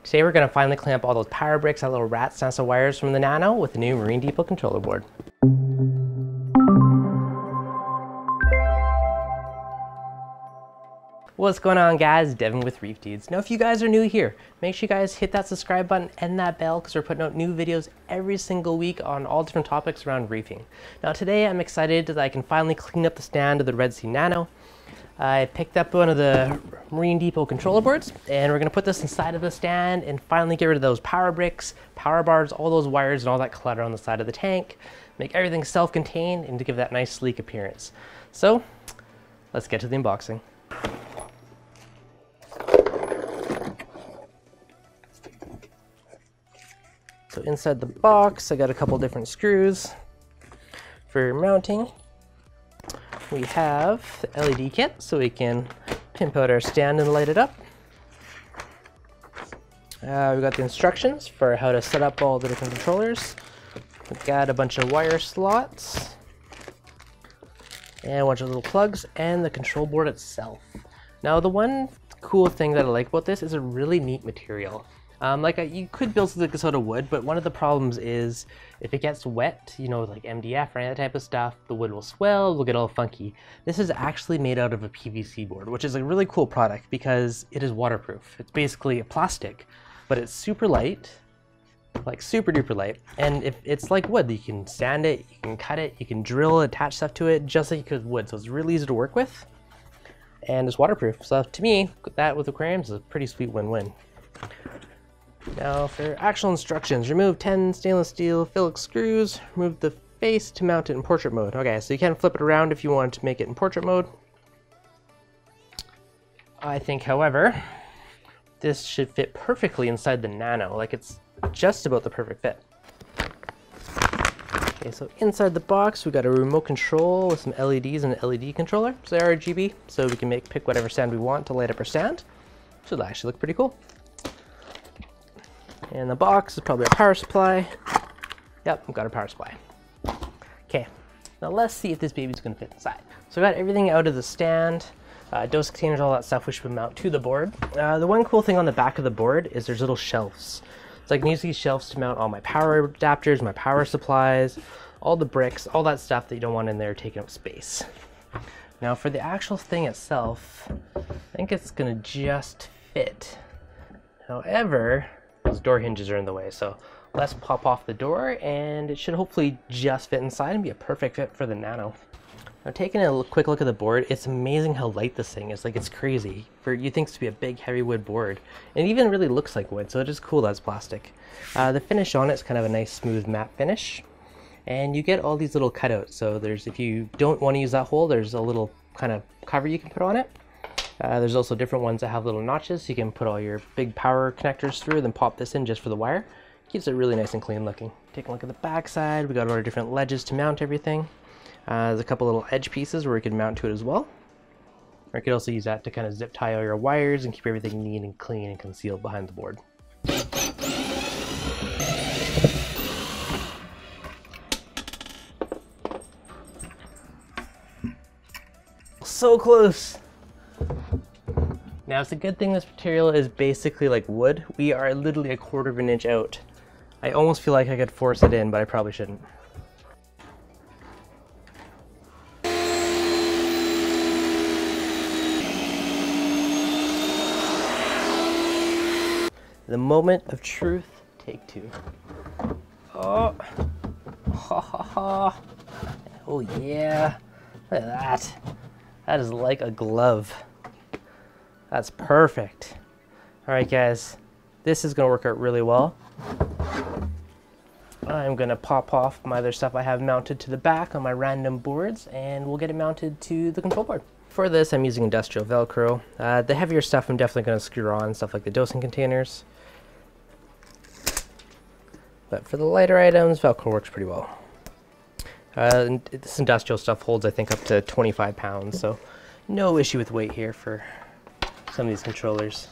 Today we're going to finally clamp all those power bricks, that little rat's nest of wires from the Nano with the new Marine Depot controller board. What's going on, guys? Devin with ReefDudes. Now if you guys are new here, make sure you guys hit that subscribe button and that bell because we're putting out new videos every single week on all different topics around reefing. Now today I'm excited that I can finally clean up the stand of the Red Sea Nano. I picked up one of the Marine Depot controller boards and we're going to put this inside of the stand and finally get rid of those power bricks, power bars, all those wires and all that clutter on the side of the tank. Make everything self-contained and to give that nice sleek appearance. So let's get to the unboxing. So inside the box, I got a couple different screws for mounting. We have the LED kit, so we can pimp out our stand and light it up. We've got the instructions for how to set up all the different controllers. We've got a bunch of wire slots, and a bunch of little plugs, and the control board itself. Now the one cool thing that I like about this is a really neat material. You could build something like this out of wood, but one of the problems is if it gets wet, you know, like MDF or any of that type of stuff, the wood will swell, it'll get all funky. This is actually made out of a PVC board, which is a really cool product because it is waterproof. It's basically a plastic, but it's super light, like super duper light. And if it's like wood, you can sand it, you can cut it, you can drill, attach stuff to it, just like you could with wood. So it's really easy to work with, and it's waterproof. So to me, that with aquariums is a pretty sweet win-win. Now for actual instructions, remove 10 stainless steel Phillips screws, remove the face to mount it in portrait mode. Okay, so you can flip it around if you want to make it in portrait mode. I think, however, this should fit perfectly inside the Nano, like it's just about the perfect fit. Okay, so inside the box we got a remote control with some LEDs and an LED controller. So they're RGB, so we can pick whatever stand we want to light up our stand. So that actually look pretty cool. And the box is probably a power supply. Yep, I've got a power supply. Okay, now let's see if this baby's gonna fit inside. So I got everything out of the stand, dose containers, all that stuff which would mount to the board. The one cool thing on the back of the board is there's little shelves. So I can use these shelves to mount all my power adapters, my power supplies, all the bricks, all that stuff that you don't want in there taking up space. Now for the actual thing itself, I think it's gonna just fit. However, those door hinges are in the way, so let's pop off the door and it should hopefully just fit inside and be a perfect fit for the Nano. Now taking a quick look at the board, it's amazing how light this thing is. Like, it's crazy. You think it's to be a big heavy wood board. And it even really looks like wood, so it is cool that it's plastic. The finish on it is kind of a nice smooth matte finish. And you get all these little cutouts, so if you don't want to use that hole, there's a little kind of cover you can put on it. There's also different ones that have little notches, so you can put all your big power connectors through, then pop this in just for the wire. Keeps it really nice and clean looking. Take a look at the back side. We got all our different ledges to mount everything. There's a couple little edge pieces where you can mount to it as well. Or you could also use that to kind of zip tie all your wires and keep everything neat and clean and concealed behind the board. So close! Now it's a good thing this material is basically like wood. We are literally a quarter of an inch out. I almost feel like I could force it in, but I probably shouldn't. The moment of truth, take two. Oh, ha ha ha. Oh yeah, look at that. That is like a glove. That's perfect. All right, guys, this is gonna work out really well. I'm gonna pop off my other stuff I have mounted to the back on my random boards, and we'll get it mounted to the control board. For this, I'm using industrial Velcro. The heavier stuff I'm definitely gonna screw on, stuff like the dosing containers. But for the lighter items, Velcro works pretty well. This industrial stuff holds, I think, up to 25 pounds, so no issue with weight here for some of these controllers.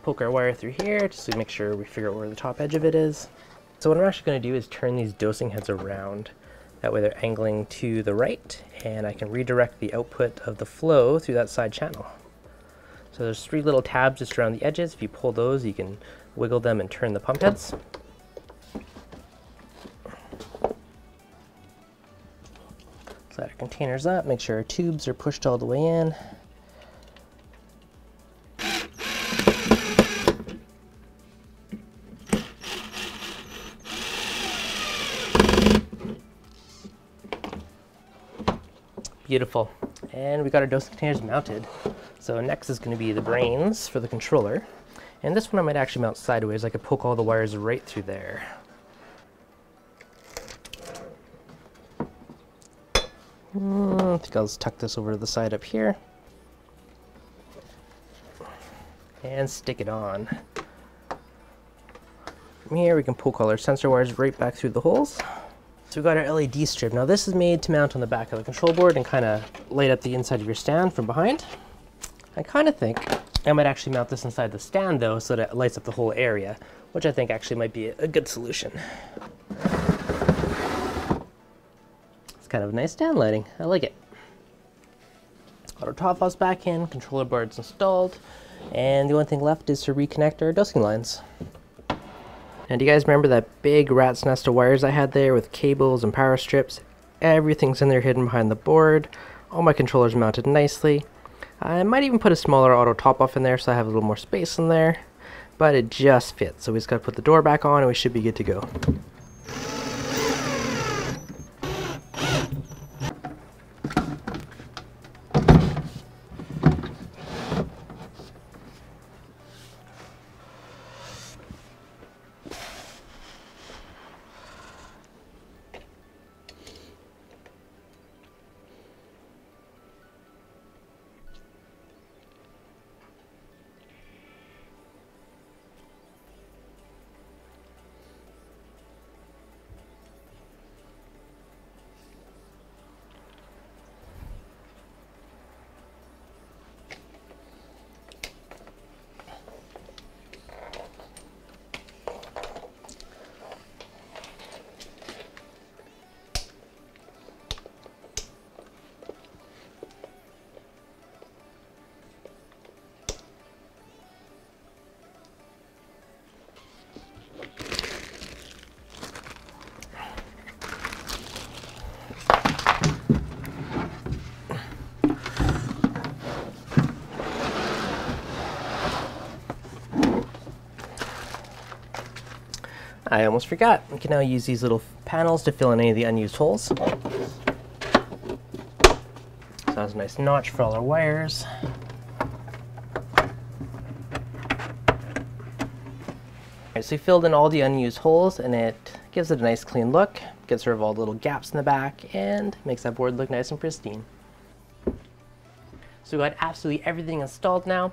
Poke our wire through here just to make sure we figure out where the top edge of it is. So what I'm actually going to do is turn these dosing heads around. That way they're angling to the right, and I can redirect the output of the flow through that side channel. So there's 3 little tabs just around the edges. If you pull those, you can wiggle them and turn the pump heads. Slide our containers up, make sure our tubes are pushed all the way in. Beautiful. And we got our dosing containers mounted. So next is going to be the brains for the controller. And this one I might actually mount sideways. I could poke all the wires right through there. I think I'll just tuck this over to the side up here. And stick it on. From here we can poke all our sensor wires right back through the holes. So we've got our LED strip. Now this is made to mount on the back of the control board and kind of light up the inside of your stand from behind. I kind of think I might actually mount this inside the stand though, so that it lights up the whole area, which I think actually might be a good solution. It's kind of a nice stand lighting. I like it. Auto top off's back in, controller board's installed, and the only thing left is to reconnect our dosing lines. Now, do you guys remember that big rat's nest of wires I had there with cables and power strips? Everything's in there hidden behind the board. All my controllers mounted nicely. I might even put a smaller auto top off in there so I have a little more space in there, but it just fits. So we just got to put the door back on and we should be good to go. I almost forgot. We can now use these little panels to fill in any of the unused holes. So that's a nice notch for all our wires. Alright, so we filled in all the unused holes and it gives it a nice clean look, gets rid of all the little gaps in the back, and makes that board look nice and pristine. So we got absolutely everything installed now.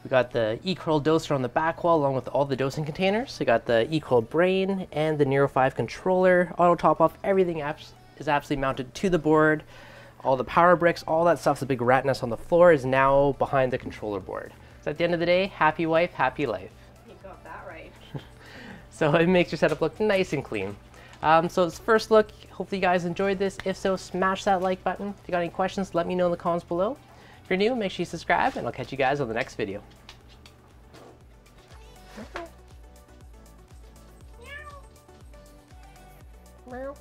We got the E-Curl doser on the back wall along with all the dosing containers. We got the E-Curl brain and the Nero 5 controller, auto top off, everything is absolutely mounted to the board. All the power bricks, all that stuff's a big rat nest on the floor is now behind the controller board. So at the end of the day, happy wife, happy life. You got that right. So it makes your setup look nice and clean. So it's first look. Hopefully you guys enjoyed this. If so, smash that like button. If you got any questions, let me know in the comments below. If you're new, make sure you subscribe, and I'll catch you guys on the next video. Meow.